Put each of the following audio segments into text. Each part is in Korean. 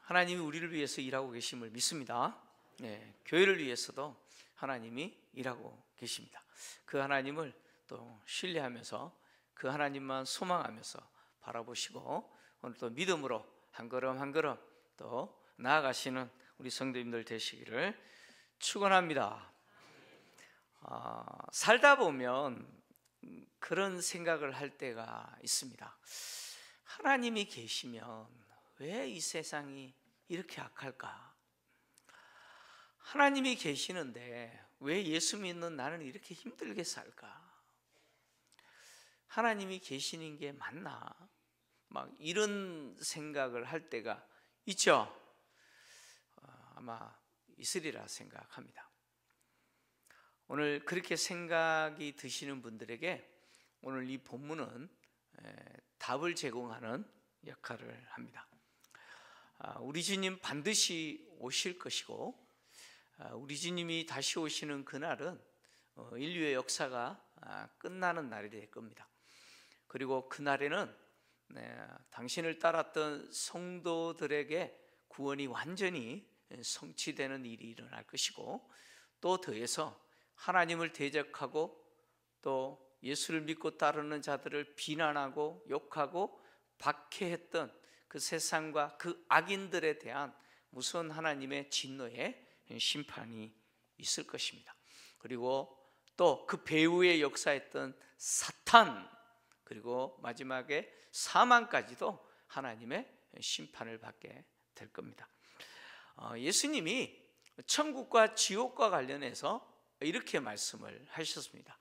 하나님이 우리를 위해서 일하고 계심을 믿습니다. 교회를 위해서도 하나님이 일하고 계십니다. 그 하나님을 또 신뢰하면서 그 하나님만 소망하면서 바라보시고 오늘 또 믿음으로 한 걸음 한 걸음 또 나아가시는 우리 성도님들 되시기를 축원합니다. 살다 보면 그런 생각을 할 때가 있습니다. 하나님이 계시면 왜 이 세상이 이렇게 악할까? 하나님이 계시는데 왜 예수 믿는 나는 이렇게 힘들게 살까? 하나님이 계시는 게 맞나? 막 이런 생각을 할 때가 있죠. 아마 있으리라 생각합니다. 오늘 그렇게 생각이 드시는 분들에게 오늘 이 본문은 답을 제공하는 역할을 합니다. 우리 주님 반드시 오실 것이고 우리 주님이 다시 오시는 그날은 인류의 역사가 끝나는 날이 될 겁니다. 그리고 그날에는 당신을 따랐던 성도들에게 구원이 완전히 성취되는 일이 일어날 것이고 또 더해서 하나님을 대적하고 또 예수를 믿고 따르는 자들을 비난하고 욕하고 박해했던 그 세상과 그 악인들에 대한 무서운 하나님의 진노의 심판이 있을 것입니다. 그리고 또 그 배후에 역사했던 사탄 그리고 마지막에 사망까지도 하나님의 심판을 받게 될 겁니다. 예수님이 천국과 지옥과 관련해서 이렇게 말씀을 하셨습니다.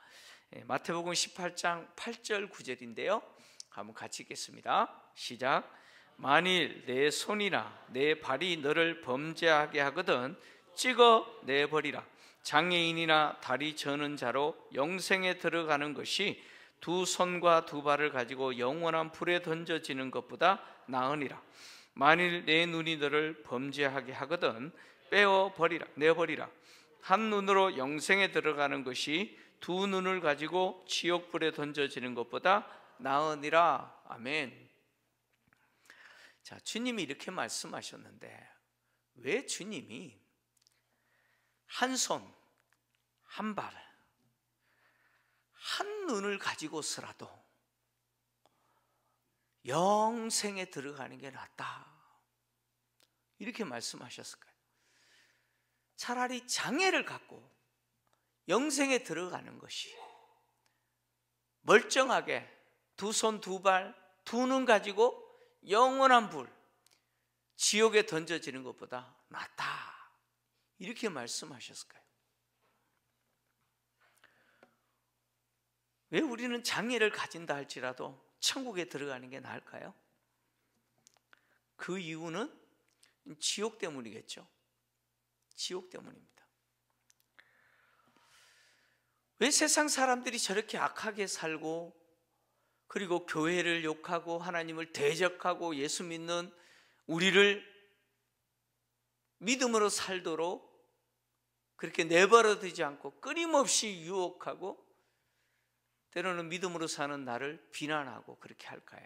마태복음 18장 8절 9절인데요 한번 같이 읽겠습니다. 시작. 만일 내 손이나 내 발이 너를 범죄하게 하거든 찍어 내버리라. 장애인이나 다리 저는 자로 영생에 들어가는 것이 두 손과 두 발을 가지고 영원한 불에 던져지는 것보다 나으니라. 만일 내 눈이 너를 범죄하게 하거든 빼어 버리라 내버리라. 한 눈으로 영생에 들어가는 것이 두 눈을 가지고 지옥불에 던져지는 것보다 나으니라. 아멘. 자, 주님이 이렇게 말씀하셨는데 왜 주님이 한 손, 한 발, 한 눈을 가지고서라도 영생에 들어가는 게 낫다 이렇게 말씀하셨을까요? 차라리 장애를 갖고 영생에 들어가는 것이 멀쩡하게 두 손, 두 발, 두 눈 가지고 영원한 불, 지옥에 던져지는 것보다 낫다 이렇게 말씀하셨을까요? 왜 우리는 장애를 가진다 할지라도 천국에 들어가는 게 나을까요? 그 이유는 지옥 때문이겠죠. 지옥 때문입니다. 왜 세상 사람들이 저렇게 악하게 살고 그리고 교회를 욕하고 하나님을 대적하고 예수 믿는 우리를 믿음으로 살도록 그렇게 내버려두지 않고 끊임없이 유혹하고 때로는 믿음으로 사는 나를 비난하고 그렇게 할까요?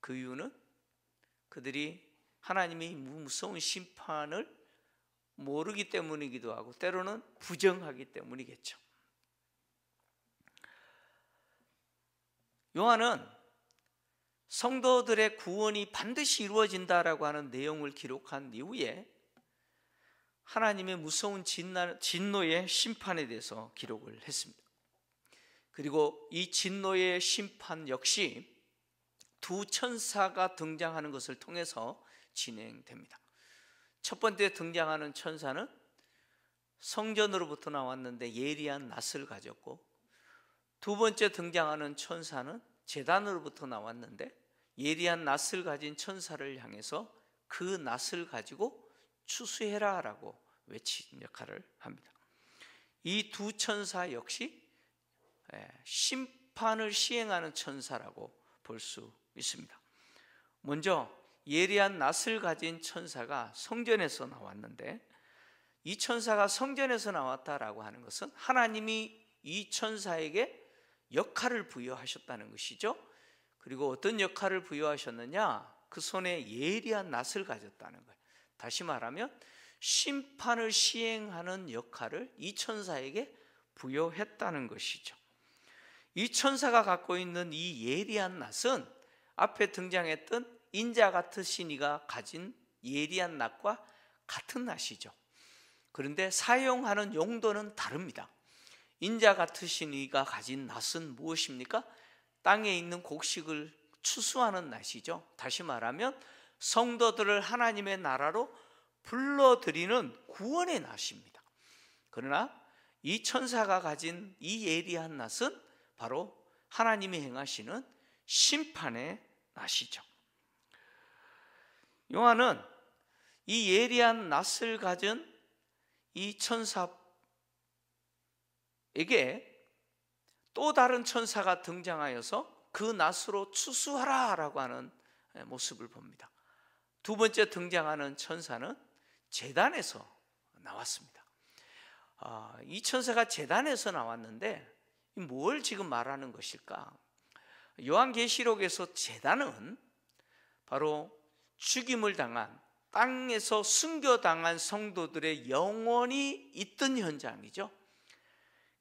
그 이유는 그들이 하나님의 무서운 심판을 모르기 때문이기도 하고 때로는 부정하기 때문이겠죠. 요한은 성도들의 구원이 반드시 이루어진다라고 하는 내용을 기록한 이후에 하나님의 무서운 진노의 심판에 대해서 기록을 했습니다. 그리고 이 진노의 심판 역시 두 천사가 등장하는 것을 통해서 진행됩니다. 첫 번째 등장하는 천사는 성전으로부터 나왔는데 예리한 낫을 가졌고 두 번째 등장하는 천사는 제단으로부터 나왔는데 예리한 낫을 가진 천사를 향해서 그 낫을 가지고 추수해라 라고 외치는 역할을 합니다. 이 두 천사 역시 심판을 시행하는 천사라고 볼 수 있습니다. 먼저 예리한 낫을 가진 천사가 성전에서 나왔는데 이 천사가 성전에서 나왔다라고 하는 것은 하나님이 이 천사에게 역할을 부여하셨다는 것이죠. 그리고 어떤 역할을 부여하셨느냐? 그 손에 예리한 낫을 가졌다는 거예요. 다시 말하면 심판을 시행하는 역할을 이 천사에게 부여했다는 것이죠. 이 천사가 갖고 있는 이 예리한 낫은 앞에 등장했던 인자 같으신 이가 가진 예리한 낫과 같은 낫이죠. 그런데 사용하는 용도는 다릅니다. 인자 같으신 이가 가진 낫은 무엇입니까? 땅에 있는 곡식을 추수하는 낫이죠. 다시 말하면 성도들을 하나님의 나라로 불러들이는 구원의 낫입니다. 그러나 이 천사가 가진 이 예리한 낫은 바로 하나님이 행하시는 심판의 낫이죠. 요한은 이 예리한 낫을 가진 이 천사에게 또 다른 천사가 등장하여서 그 낫으로 추수하라 라고 하는 모습을 봅니다. 두 번째 등장하는 천사는 제단에서 나왔습니다. 이 천사가 제단에서 나왔는데 뭘 지금 말하는 것일까? 요한계시록에서 제단은 바로 죽임을 당한, 땅에서 순교당한 성도들의 영혼이 있던 현장이죠.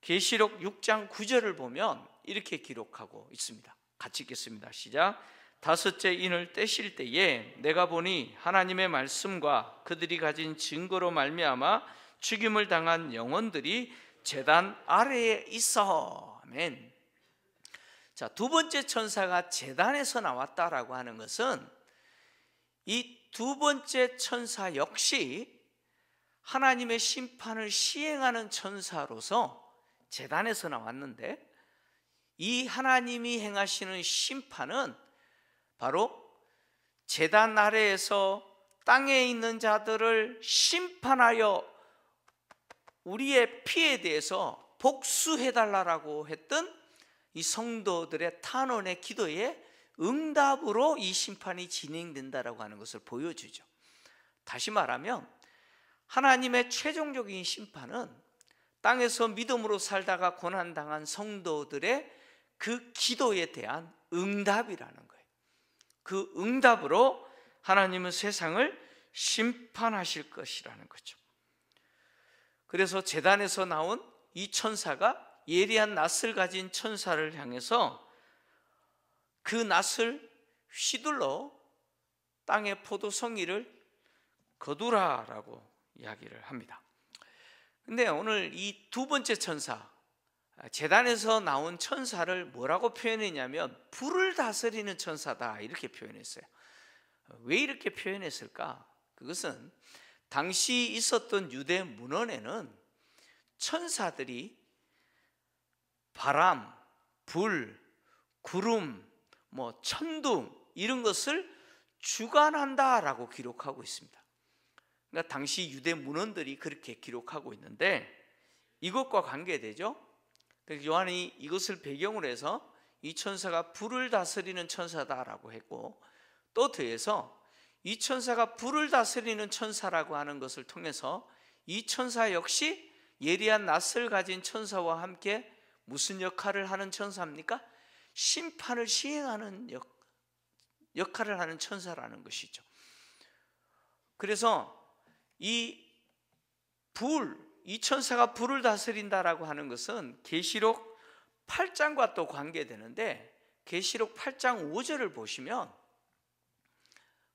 계시록 6장 9절을 보면 이렇게 기록하고 있습니다. 같이 읽겠습니다. 시작. 다섯째 인을 떼실 때에 내가 보니 하나님의 말씀과 그들이 가진 증거로 말미암아 죽임을 당한 영혼들이 제단 아래에 있어. 아멘. 자, 두 번째 천사가 제단에서 나왔다라고 하는 것은 이 두 번째 천사 역시 하나님의 심판을 시행하는 천사로서 제단에서 나왔는데, 이 하나님이 행하시는 심판은 바로 제단 아래에서 땅에 있는 자들을 심판하여 우리의 피에 대해서 복수해달라고 했던 이 성도들의 탄원의 기도에 응답으로 이 심판이 진행된다라고 하는 것을 보여주죠. 다시 말하면 하나님의 최종적인 심판은 땅에서 믿음으로 살다가 고난당한 성도들의 그 기도에 대한 응답이라는 거예요. 그 응답으로 하나님은 세상을 심판하실 것이라는 거죠. 그래서 제단에서 나온 이 천사가 예리한 낫을 가진 천사를 향해서 그 낫을 휘둘러 땅의 포도송이를 거두라라고 이야기를 합니다. 근데 오늘 이 두 번째 천사, 제단에서 나온 천사를 뭐라고 표현했냐면 불을 다스리는 천사다 이렇게 표현했어요. 왜 이렇게 표현했을까? 그것은 당시 있었던 유대 문헌에는 천사들이 바람, 불, 구름, 천둥 이런 것을 주관한다라고 기록하고 있습니다. 그러니까 당시 유대 문헌들이 그렇게 기록하고 있는데 이것과 관계되죠. 요한이 이것을 배경으로 해서 이 천사가 불을 다스리는 천사다라고 했고, 또 더해서 이 천사가 불을 다스리는 천사라고 하는 것을 통해서 이 천사 역시 예리한 낫을 가진 천사와 함께 무슨 역할을 하는 천사입니까? 심판을 시행하는 역할을 하는 천사라는 것이죠. 그래서 이 천사가 불을 다스린다라고 하는 것은 계시록 8장과 또 관계되는데, 계시록 8장 5절을 보시면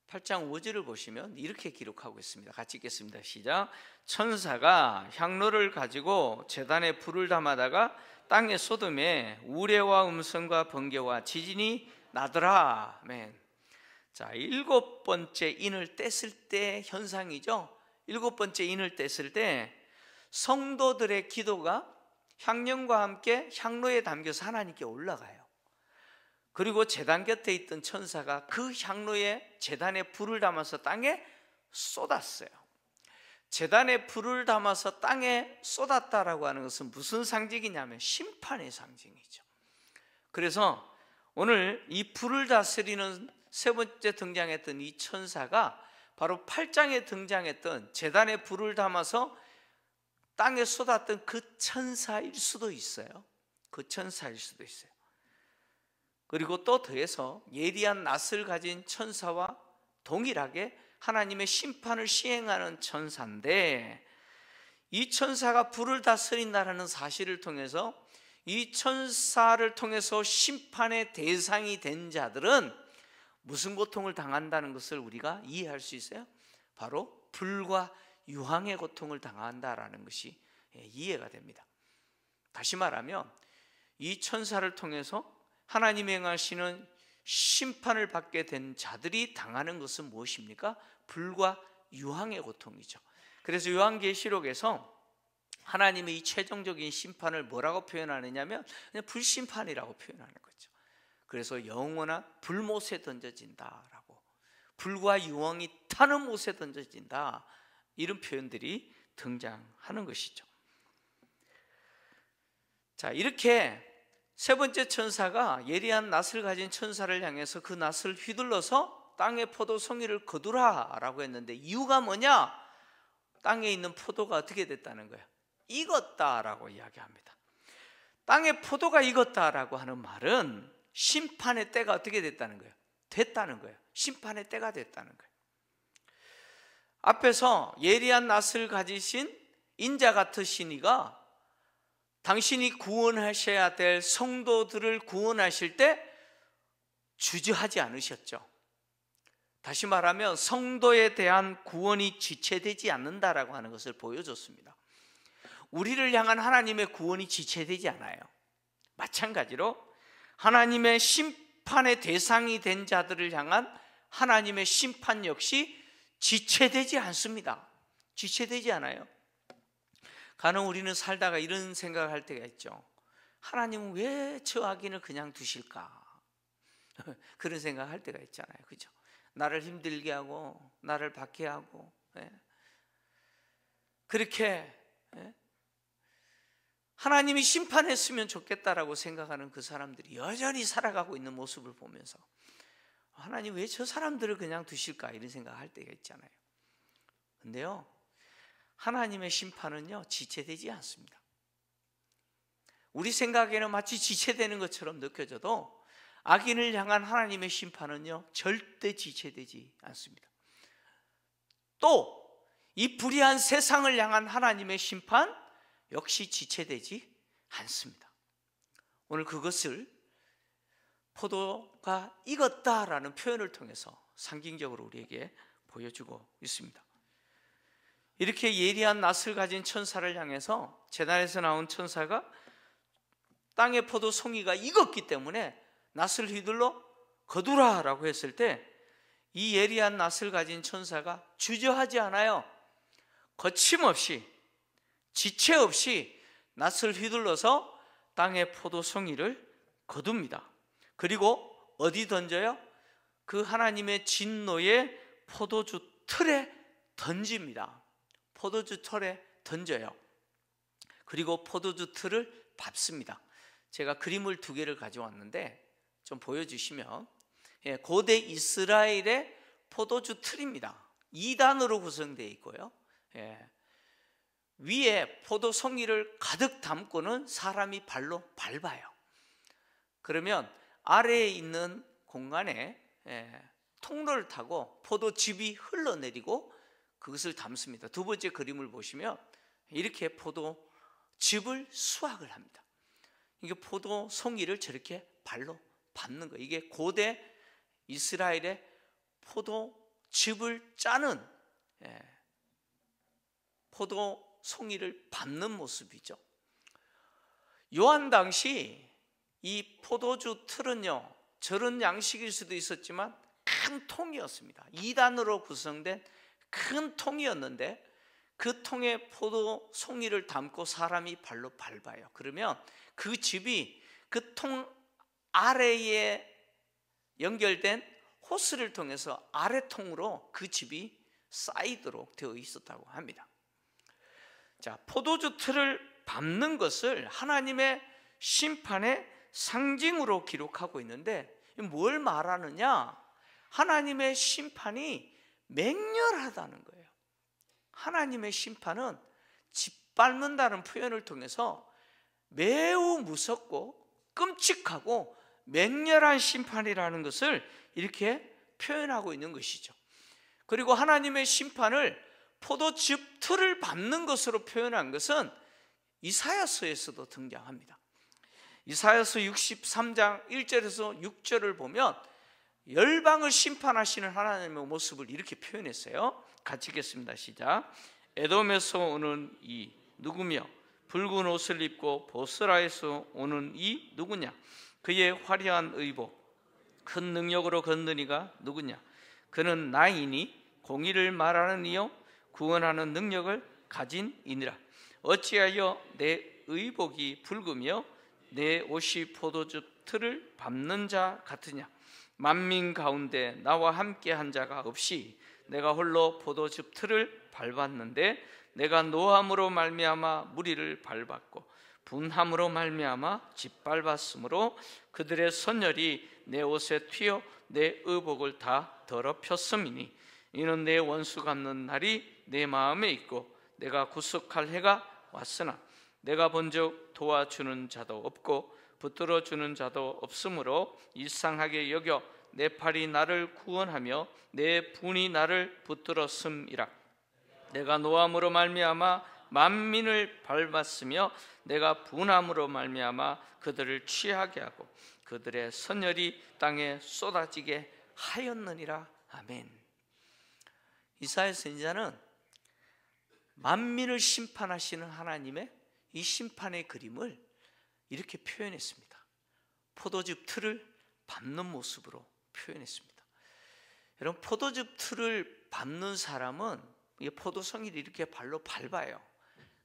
8장 5절을 보시면 이렇게 기록하고 있습니다. 같이 읽겠습니다. 시작. 천사가 향로를 가지고 제단에 불을 담아다가 땅에 쏟음에 우레와 음성과 번개와 지진이 나더라. 아멘. 자, 일곱 번째 인을 뗐을 때 현상이죠. 일곱 번째 인을 뗐을 때 성도들의 기도가 향령과 함께 향로에 담겨서 하나님께 올라가요. 그리고 제단 곁에 있던 천사가 그 향로에 제단에 불을 담아서 땅에 쏟았어요. 제단에 불을 담아서 땅에 쏟았다라고 하는 것은 무슨 상징이냐면 심판의 상징이죠. 그래서 오늘 이 불을 다스리는 세 번째 등장했던 이 천사가 바로 8장에 등장했던 제단에 불을 담아서 땅에 쏟았던 그 천사일 수도 있어요. 그 천사일 수도 있어요. 그리고 또 더해서 예리한 낫을 가진 천사와 동일하게 하나님의 심판을 시행하는 천사인데, 이 천사가 불을 다스린다라는 사실을 통해서 이 천사를 통해서 심판의 대상이 된 자들은 무슨 고통을 당한다는 것을 우리가 이해할 수 있어요? 바로 불과 유황의 고통을 당한다라는 것이 이해가 됩니다. 다시 말하면 이 천사를 통해서 하나님이 행하시는 심판을 받게 된 자들이 당하는 것은 무엇입니까? 불과 유황의 고통이죠. 그래서 요한계시록에서 하나님의 이 최종적인 심판을 뭐라고 표현하느냐면 그냥 불심판이라고 표현하는 거죠. 그래서 영원한 불못에 던져진다라고, 불과 유황이 타는 못에 던져진다, 이런 표현들이 등장하는 것이죠. 자, 이렇게 세 번째 천사가 예리한 낫을 가진 천사를 향해서 그 낫을 휘둘러서 땅의 포도 송이를 거두라 라고 했는데, 이유가 뭐냐? 땅에 있는 포도가 어떻게 됐다는 거예요? 익었다라고 이야기합니다. 땅의 포도가 익었다라고 하는 말은 심판의 때가 어떻게 됐다는 거예요? 됐다는 거예요. 심판의 때가 됐다는 거예요. 앞에서 예리한 낫을 가지신 인자 같으신 이가 당신이 구원하셔야 될 성도들을 구원하실 때 주저하지 않으셨죠. 다시 말하면 성도에 대한 구원이 지체되지 않는다라고 하는 것을 보여줬습니다. 우리를 향한 하나님의 구원이 지체되지 않아요. 마찬가지로 하나님의 심판의 대상이 된 자들을 향한 하나님의 심판 역시 지체되지 않습니다. 지체되지 않아요. 가능 우리는 살다가 이런 생각을 할 때가 있죠. 하나님은 왜 저 악인을 그냥 두실까? 그런 생각을 할 때가 있잖아요. 그죠? 나를 힘들게 하고 나를 박해하고, 그렇게 하나님이 심판했으면 좋겠다라고 생각하는 그 사람들이 여전히 살아가고 있는 모습을 보면서 하나님 왜 저 사람들을 그냥 두실까, 이런 생각을 할 때가 있잖아요. 근데요, 하나님의 심판은요 지체되지 않습니다. 우리 생각에는 마치 지체되는 것처럼 느껴져도 악인을 향한 하나님의 심판은요 절대 지체되지 않습니다. 또 이 불의한 세상을 향한 하나님의 심판 역시 지체되지 않습니다. 오늘 그것을 포도가 익었다라는 표현을 통해서 상징적으로 우리에게 보여주고 있습니다. 이렇게 예리한 낫을 가진 천사를 향해서 제단에서 나온 천사가 땅의 포도 송이가 익었기 때문에 낫을 휘둘러 거두라라고 했을 때 이 예리한 낫을 가진 천사가 주저하지 않아요. 거침없이, 지체 없이 낫을 휘둘러서 땅의 포도 송이를 거둡니다. 그리고 어디 던져요? 그 하나님의 진노의 포도주 틀에 던집니다. 포도주 틀에 던져요. 그리고 포도주 틀을 밟습니다. 제가 그림을 두 개를 가져왔는데 좀 보여주시면, 고대 이스라엘의 포도주 틀입니다. 2단으로 구성되어 있고요, 위에 포도 송이를 가득 담고는 사람이 발로 밟아요. 그러면 아래에 있는 공간에 통로를 타고 포도즙이 흘러내리고 그것을 담습니다. 두 번째 그림을 보시면 이렇게 포도즙을 수확을 합니다. 이게 포도 송이를 저렇게 발로 밟는 거예요. 이게 고대 이스라엘의 포도즙을 짜는, 포도 송이를 밟는 모습이죠. 요한 당시 이 포도주 틀은요 저런 양식일 수도 있었지만 큰 통이었습니다. 2단으로 구성된 큰 통이었는데 그 통에 포도 송이를 담고 사람이 발로 밟아요. 그러면 그 즙이 그 통 아래에 연결된 호스를 통해서 아래 통으로 그 즙이 쌓이도록 되어 있었다고 합니다. 자, 포도주 틀을 밟는 것을 하나님의 심판의 상징으로 기록하고 있는데 뭘 말하느냐? 하나님의 심판이 맹렬하다는 거예요. 하나님의 심판은 짓밟는다는 표현을 통해서 매우 무섭고 끔찍하고 맹렬한 심판이라는 것을 이렇게 표현하고 있는 것이죠. 그리고 하나님의 심판을 포도즙 틀을 밟는 것으로 표현한 것은 이사야서에서도 등장합니다. 이사야서 63장 1절에서 6절을 보면 열방을 심판하시는 하나님의 모습을 이렇게 표현했어요. 같이 읽겠습니다. 시작. 에돔에서 오는 이 누구며 붉은 옷을 입고 보스라에서 오는 이 누구냐? 그의 화려한 의복 큰 능력으로 걷는 이가 누구냐? 그는 나이니 공의를 말하는 이요 구원하는 능력을 가진 이니라. 어찌하여 내 의복이 붉으며 내 옷이 포도즙 틀을 밟는 자 같으냐? 만민 가운데 나와 함께 한 자가 없이 내가 홀로 포도즙 틀을 밟았는데 내가 노함으로 말미암아 무리를 밟았고 분함으로 말미암아 짓밟았으므로 그들의 선열이 내 옷에 튀어 내 의복을 다 더럽혔음이니 이는 내 원수 갚는 날이 내 마음에 있고 내가 구속할 해가 왔으나 내가 본즉 도와주는 자도 없고 붙들어주는 자도 없으므로 일상하게 여겨 내 팔이 나를 구원하며 내 분이 나를 붙들었음이라. 내가 노함으로 말미암아 만민을 밟았으며 내가 분함으로 말미암아 그들을 취하게 하고 그들의 선열이 땅에 쏟아지게 하였느니라. 아멘. 이사야 선지자는 만민을 심판하시는 하나님의 이 심판의 그림을 이렇게 표현했습니다. 포도즙 틀을 밟는 모습으로 표현했습니다. 여러분, 포도즙 틀을 밟는 사람은 포도송이를 이렇게 발로 밟아요.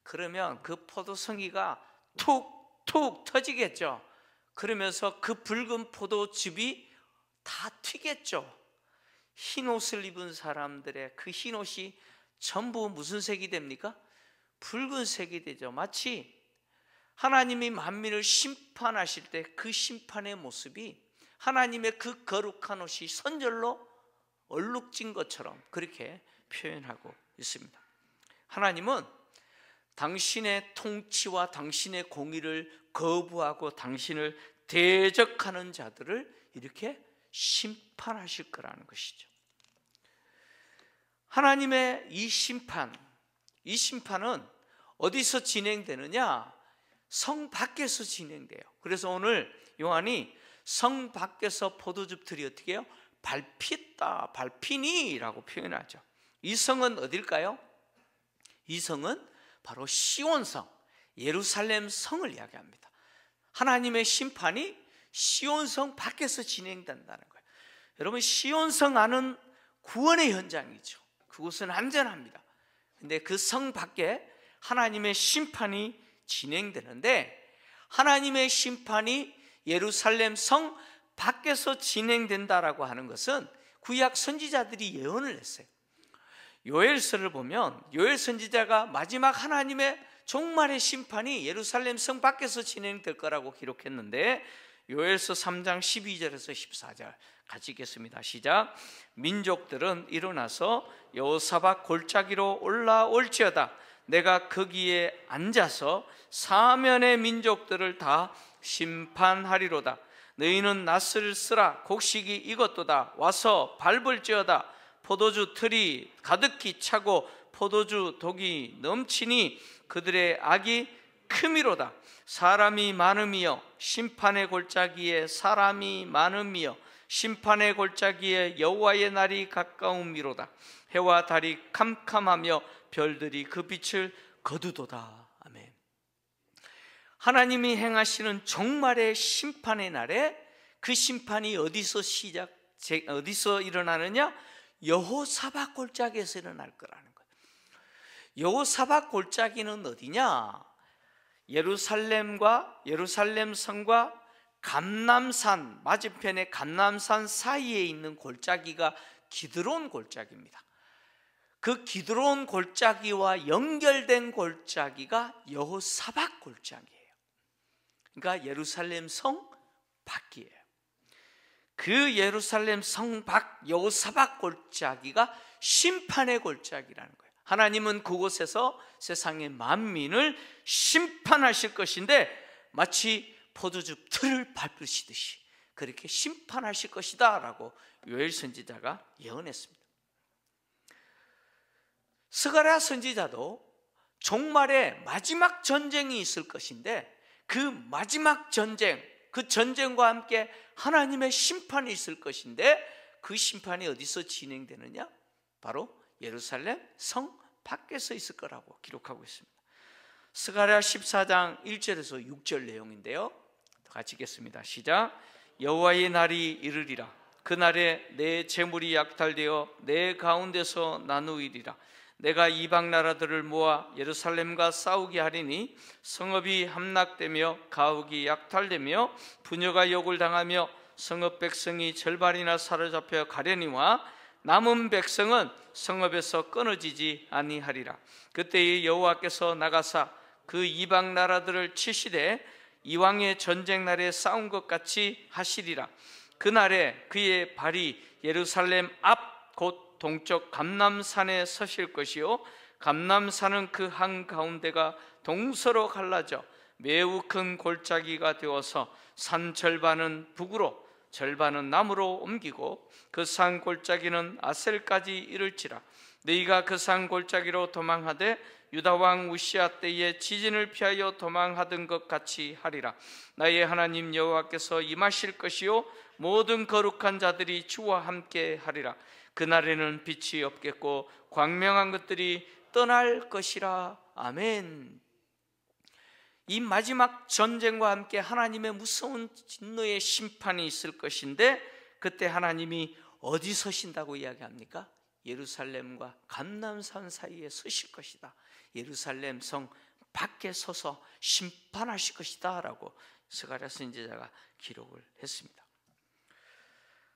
그러면 그 포도송이가 툭툭 터지겠죠. 그러면서 그 붉은 포도즙이 다 튀겠죠. 흰 옷을 입은 사람들의 그 흰 옷이 전부 무슨 색이 됩니까? 붉은색이 되죠. 마치 하나님이 만민을 심판하실 때 그 심판의 모습이 하나님의 그 거룩한 옷이 선절로 얼룩진 것처럼 그렇게 표현하고 있습니다. 하나님은 당신의 통치와 당신의 공의를 거부하고 당신을 대적하는 자들을 이렇게 심판하실 거라는 것이죠. 하나님의 이 심판은 어디서 진행되느냐? 성 밖에서 진행돼요. 그래서 오늘 요한이 성 밖에서 포도즙 틀이 어떻게 해요? 밟혔다, 밟히니 라고 표현하죠. 이 성은 어딜까요? 이 성은 바로 시온성, 예루살렘 성을 이야기합니다. 하나님의 심판이 시온성 밖에서 진행된다는 거예요. 여러분, 시온성 안은 구원의 현장이죠. 그곳은 안전합니다. 근데 그 성 밖에 하나님의 심판이 진행되는데, 하나님의 심판이 예루살렘 성 밖에서 진행된다라고 하는 것은 구약 선지자들이 예언을 했어요. 요엘서를 보면 요엘 선지자가 마지막 하나님의 종말의 심판이 예루살렘 성 밖에서 진행될 거라고 기록했는데, 요엘서 3장 12절에서 14절 같이 읽겠습니다. 시작. 민족들은 일어나서 여호사밧 골짜기로 올라올지어다. 내가 거기에 앉아서 사면의 민족들을 다 심판하리로다. 너희는 낫을 쓰라. 곡식이 익었도다. 와서 밟을지어다. 포도주 틀이 가득히 차고 포도주 독이 넘치니 그들의 악이 크미로다. 사람이 많음이여 심판의 골짜기에 사람이 많음이여 심판의 골짜기에 여호와의 날이 가까움이로다. 해와 달이 캄캄하며 별들이 그 빛을 거두도다. 아멘. 하나님이 행하시는 종말의 심판의 날에 그 심판이 어디서 일어나느냐? 여호사밧 골짜기에서 일어날 거라는 거예요. 여호사밧 골짜기는 어디냐? 예루살렘 성과 감람산 맞은편의 감람산 사이에 있는 골짜기가 기드론 골짜기입니다. 그 기드론 골짜기와 연결된 골짜기가 여호사밧 골짜기예요. 그러니까 예루살렘 성 밖이에요. 그 예루살렘 성 밖 여호사밧 골짜기가 심판의 골짜기라는 거예요. 하나님은 그곳에서 세상의 만민을 심판하실 것인데 마치 포도즙 틀을 밟으시듯이 그렇게 심판하실 것이다 라고 요엘 선지자가 예언했습니다. 스가랴 선지자도 종말에 마지막 전쟁이 있을 것인데 그 마지막 전쟁, 그 전쟁과 함께 하나님의 심판이 있을 것인데 그 심판이 어디서 진행되느냐? 바로 예루살렘 성 밖에서 있을 거라고 기록하고 있습니다. 스가랴 14장 1절에서 6절 내용인데요, 같이 읽겠습니다. 시작. 여호와의 날이 이르리라. 그날에 내 재물이 약탈되어 내 가운데서 나누이리라. 내가 이방 나라들을 모아 예루살렘과 싸우게 하리니 성읍이 함락되며 가옥이 약탈되며 부녀가 욕을 당하며 성읍 백성이 절반이나 사로잡혀 가려니와 남은 백성은 성읍에서 끊어지지 아니하리라. 그때에 여호와께서 나가사 그 이방 나라들을 치시되 이왕의 전쟁 날에 싸운 것 같이 하시리라. 그날에 그의 발이 예루살렘 앞 곧 동쪽 감람산에 서실 것이요 감람산은 그 한가운데가 동서로 갈라져 매우 큰 골짜기가 되어서 산 절반은 북으로 절반은 남으로 옮기고 그 산 골짜기는 아셀까지 이를지라. 너희가 그 산 골짜기로 도망하되 유다 왕 우시아 때에 지진을 피하여 도망하던 것 같이 하리라. 나의 하나님 여호와께서 임하실 것이요 모든 거룩한 자들이 주와 함께 하리라. 그날에는 빛이 없겠고 광명한 것들이 떠날 것이라. 아멘. 이 마지막 전쟁과 함께 하나님의 무서운 진노의 심판이 있을 것인데 그때 하나님이 어디 서신다고 이야기합니까? 예루살렘과 감람산 사이에 서실 것이다. 예루살렘 성 밖에 서서 심판하실 것이다 라고 스가랴 선지자가 기록을 했습니다.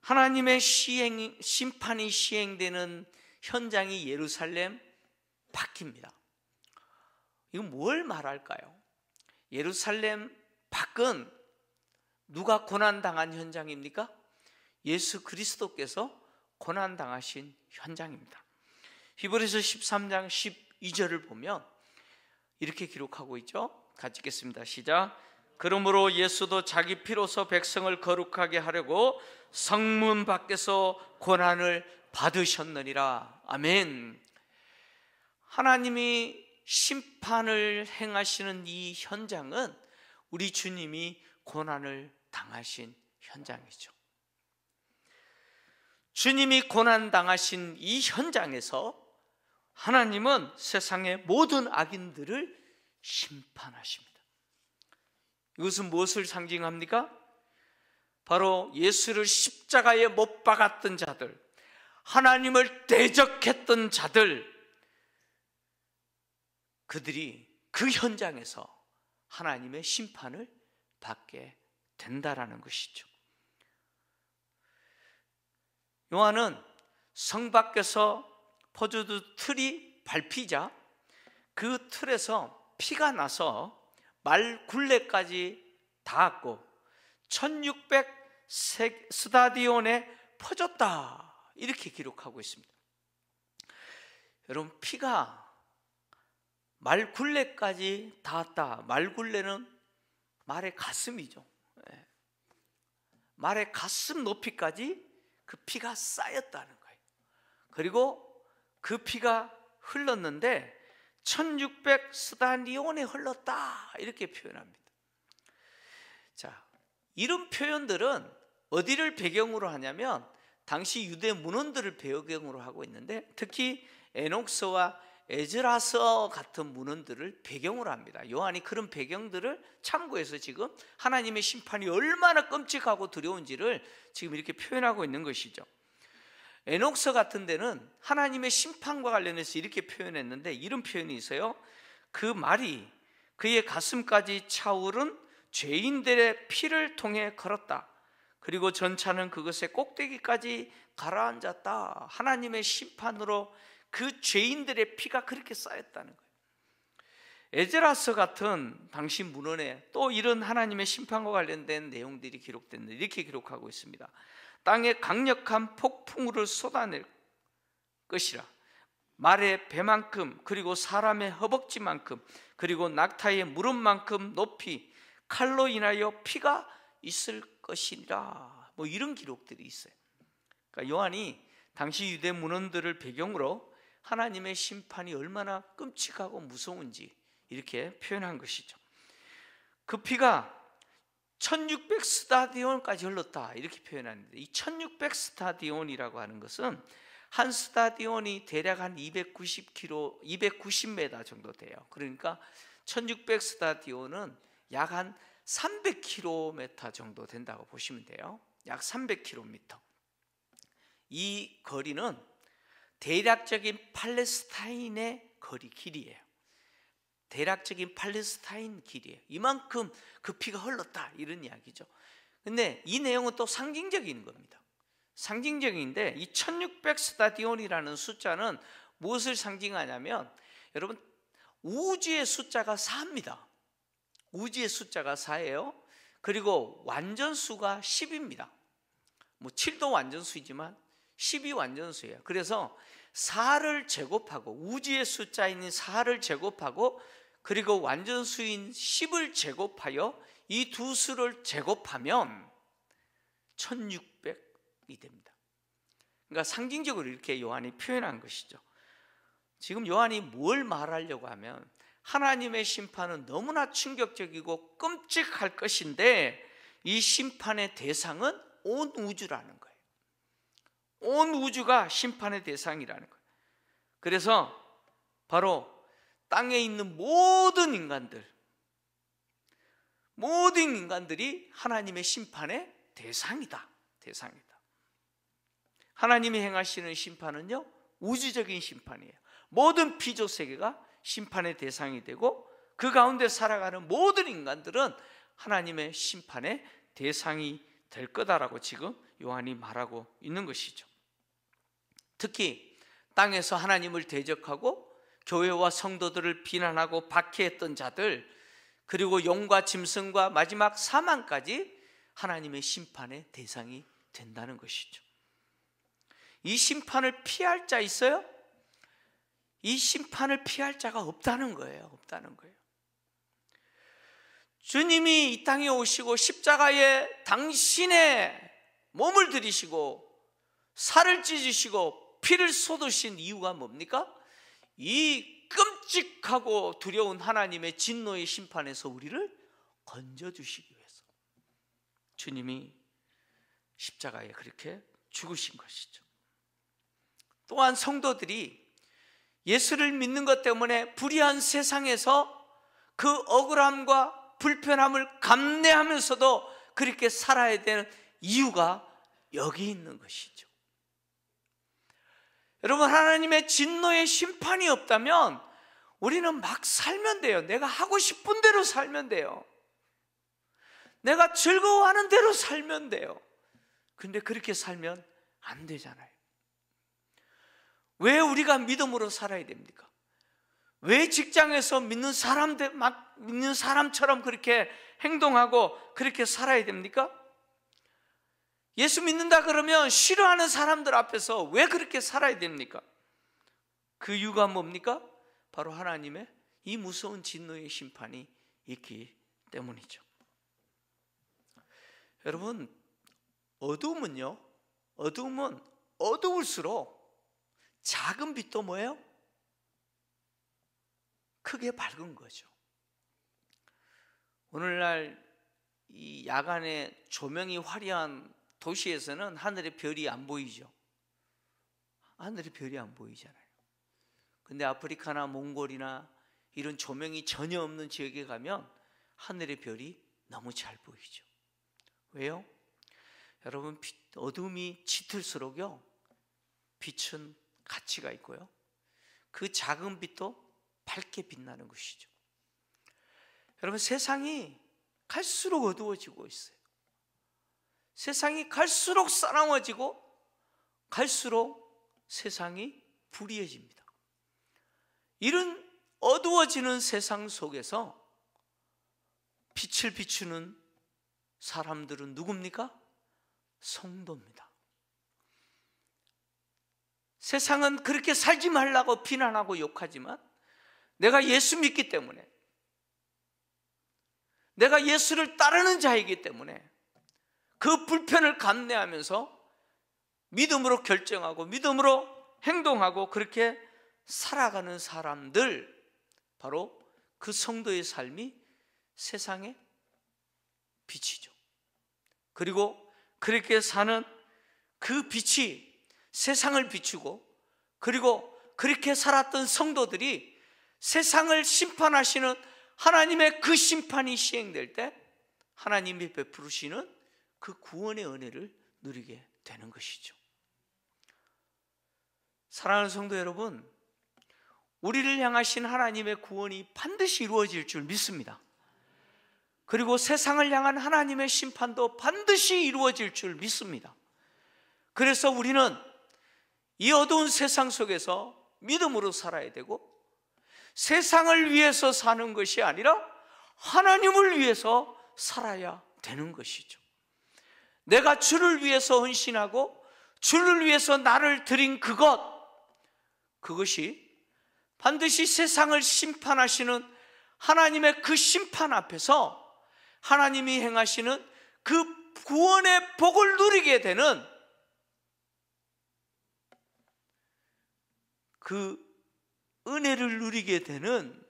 하나님의 심판이 시행되는 현장이 예루살렘 밖입니다. 이건 뭘 말할까요? 예루살렘 밖은 누가 고난당한 현장입니까? 예수 그리스도께서 고난당하신 현장입니다. 히브리서 13장 12절을 보면 이렇게 기록하고 있죠. 같이 읽겠습니다. 시작. 그러므로 예수도 자기 피로서 백성을 거룩하게 하려고 성문 밖에서 고난을 받으셨느니라. 아멘. 하나님이 심판을 행하시는 이 현장은 우리 주님이 고난을 당하신 현장이죠. 주님이 고난당하신 이 현장에서 하나님은 세상의 모든 악인들을 심판하십니다. 이것은 무엇을 상징합니까? 바로 예수를 십자가에 못 박았던 자들, 하나님을 대적했던 자들, 그들이 그 현장에서 하나님의 심판을 받게 된다라는 것이죠. 요한은 성 밖에서 포도주 틀이 밟히자 그 틀에서 피가 나서 말 굴레까지 닿았고 1600 스타디온에 퍼졌다 이렇게 기록하고 있습니다. 여러분, 피가 말 굴레까지 닿았다. 말 굴레는 말의 가슴이죠. 말의 가슴 높이까지 그 피가 쌓였다는 거예요. 그리고 그 피가 흘렀는데 1600 스타디온에 흘렀다 이렇게 표현합니다. 자, 이런 표현들은 어디를 배경으로 하냐면 당시 유대 문헌들을 배경으로 하고 있는데 특히 에녹서와 에즈라서 같은 문헌들을 배경으로 합니다. 요한이 그런 배경들을 참고해서 지금 하나님의 심판이 얼마나 끔찍하고 두려운지를 지금 이렇게 표현하고 있는 것이죠. 에녹서 같은 데는 하나님의 심판과 관련해서 이렇게 표현했는데 이런 표현이 있어요. 그 말이 그의 가슴까지 차오른 죄인들의 피를 통해 걸었다. 그리고 전차는 그것의 꼭대기까지 가라앉았다. 하나님의 심판으로 그 죄인들의 피가 그렇게 쌓였다는 거예요. 에즈라서 같은 당시 문헌에 또 이런 하나님의 심판과 관련된 내용들이 기록됐는데 이렇게 기록하고 있습니다. 땅에 강력한 폭풍우를 쏟아낼 것이라. 말의 배만큼 그리고 사람의 허벅지만큼 그리고 낙타의 무릎만큼 높이 칼로 인하여 피가 있을 것이라. 뭐 이런 기록들이 있어요. 그러니까 요한이 당시 유대 문헌들을 배경으로 하나님의 심판이 얼마나 끔찍하고 무서운지 이렇게 표현한 것이죠. 그 피가 1600 스타디온까지 흘렀다 이렇게 표현하는데, 이 1600 스타디온이라고 하는 것은 한 스타디온이 대략 한 290m 정도 돼요. 그러니까 1600 스타디온은 약 한 300km 정도 된다고 보시면 돼요. 약 300km. 이 거리는 대략적인 팔레스타인의 거리 길이에요. 대략적인 팔레스타인 길이에요. 이만큼 그 피가 흘렀다 이런 이야기죠. 근데 이 내용은 또 상징적인 겁니다. 상징적인데, 이 1600 스타디온이라는 숫자는 무엇을 상징하냐면, 여러분, 우주의 숫자가 4입니다. 우주의 숫자가 4예요. 그리고 완전수가 10입니다. 뭐 7도 완전수이지만 10이 완전수예요. 그래서 4를 제곱하고, 우주의 숫자인 4를 제곱하고, 그리고 완전수인 10을 제곱하여 이 두 수를 제곱하면 1600이 됩니다. 그러니까 상징적으로 이렇게 요한이 표현한 것이죠. 지금 요한이 뭘 말하려고 하면, 하나님의 심판은 너무나 충격적이고 끔찍할 것인데 이 심판의 대상은 온 우주라는 거예요. 온 우주가 심판의 대상이라는 거예요. 그래서 바로 땅에 있는 모든 인간들이 하나님의 심판의 대상이다. 하나님이 행하시는 심판은요, 우주적인 심판이에요. 모든 피조 세계가 심판의 대상이 되고, 그 가운데 살아가는 모든 인간들은 하나님의 심판의 대상이 될 거다라고 지금 요한이 말하고 있는 것이죠. 특히 땅에서 하나님을 대적하고 교회와 성도들을 비난하고 박해했던 자들, 그리고 용과 짐승과 마지막 사망까지 하나님의 심판의 대상이 된다는 것이죠. 이 심판을 피할 자 있어요? 이 심판을 피할 자가 없다는 거예요. 주님이 이 땅에 오시고 십자가에 당신의 몸을 들이시고 살을 찢으시고 피를 쏟으신 이유가 뭡니까? 이 끔찍하고 두려운 하나님의 진노의 심판에서 우리를 건져주시기 위해서 주님이 십자가에 그렇게 죽으신 것이죠. 또한 성도들이 예수를 믿는 것 때문에 불의한 세상에서 그 억울함과 불편함을 감내하면서도 그렇게 살아야 되는 이유가 여기 있는 것이죠. 여러분, 하나님의 진노의 심판이 없다면 우리는 막 살면 돼요. 내가 하고 싶은 대로 살면 돼요. 내가 즐거워하는 대로 살면 돼요. 근데 그렇게 살면 안 되잖아요. 왜 우리가 믿음으로 살아야 됩니까? 왜 직장에서 믿는 사람처럼 그렇게 행동하고 그렇게 살아야 됩니까? 예수 믿는다 그러면 싫어하는 사람들 앞에서 왜 그렇게 살아야 됩니까? 그 이유가 뭡니까? 바로 하나님의 이 무서운 진노의 심판이 있기 때문이죠. 여러분, 어두움은 어두울수록 작은 빛도 뭐예요? 크게 밝은 거죠. 오늘날 이 야간에 조명이 화려한 도시에서는 하늘의 별이 안 보이죠. 하늘의 별이 안 보이잖아요. 근데 아프리카나 몽골이나 이런 조명이 전혀 없는 지역에 가면 하늘의 별이 너무 잘 보이죠. 왜요? 여러분, 어둠이 짙을수록요, 빛은 가치가 있고요, 그 작은 빛도 밝게 빛나는 것이죠. 여러분, 세상이 갈수록 어두워지고 있어요. 세상이 갈수록 싸나워지고 갈수록 세상이 불의해집니다. 이런 어두워지는 세상 속에서 빛을 비추는 사람들은 누굽니까? 성도입니다. 세상은 그렇게 살지 말라고 비난하고 욕하지만 내가 예수 믿기 때문에, 내가 예수를 따르는 자이기 때문에 그 불편을 감내하면서 믿음으로 결정하고 믿음으로 행동하고 그렇게 살아가는 사람들, 바로 그 성도의 삶이 세상의 빛이죠. 그리고 그렇게 사는 그 빛이 세상을 비추고, 그리고 그렇게 살았던 성도들이 세상을 심판하시는 하나님의 그 심판이 시행될 때 하나님이 베푸시는 그 구원의 은혜를 누리게 되는 것이죠. 사랑하는 성도 여러분, 우리를 향하신 하나님의 구원이 반드시 이루어질 줄 믿습니다. 그리고 세상을 향한 하나님의 심판도 반드시 이루어질 줄 믿습니다. 그래서 우리는 이 어두운 세상 속에서 믿음으로 살아야 되고, 세상을 위해서 사는 것이 아니라 하나님을 위해서 살아야 되는 것이죠. 내가 주를 위해서 헌신하고 주를 위해서 나를 드린 그것이 반드시 세상을 심판하시는 하나님의 그 심판 앞에서 하나님이 행하시는 그 구원의 복을 누리게 되는 그 은혜를 누리게 되는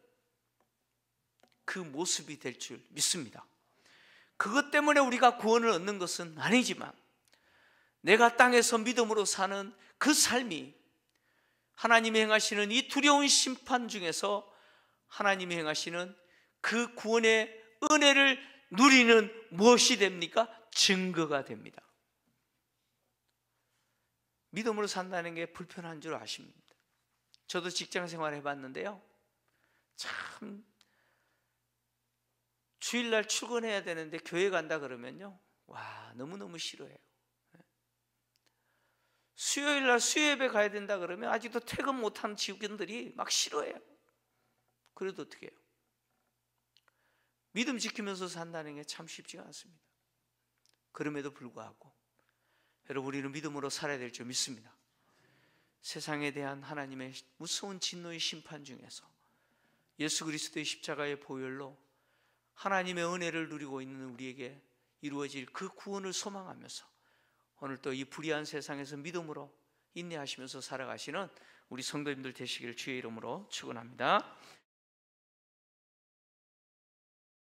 그 모습이 될 줄 믿습니다. 그것 때문에 우리가 구원을 얻는 것은 아니지만, 내가 땅에서 믿음으로 사는 그 삶이 하나님이 행하시는 이 두려운 심판 중에서 하나님이 행하시는 그 구원의 은혜를 누리는 무엇이 됩니까? 증거가 됩니다. 믿음으로 산다는 게 불편한 줄 아십니다. 저도 직장 생활 해봤는데요, 참 주일날 출근해야 되는데 교회 간다 그러면요, 와, 너무너무 싫어해요. 수요일날 수요예배 가야 된다 그러면 아직도 퇴근 못한 직원들이 막 싫어해요. 그래도 어떻게 해요? 믿음 지키면서 산다는 게 참 쉽지가 않습니다. 그럼에도 불구하고 여러분, 우리는 믿음으로 살아야 될 줄 믿습니다. 세상에 대한 하나님의 무서운 진노의 심판 중에서 예수 그리스도의 십자가의 보혈로 하나님의 은혜를 누리고 있는 우리에게 이루어질 그 구원을 소망하면서 오늘 또 이 불의한 세상에서 믿음으로 인내하시면서 살아가시는 우리 성도님들 되시기를 주의 이름으로 축원합니다.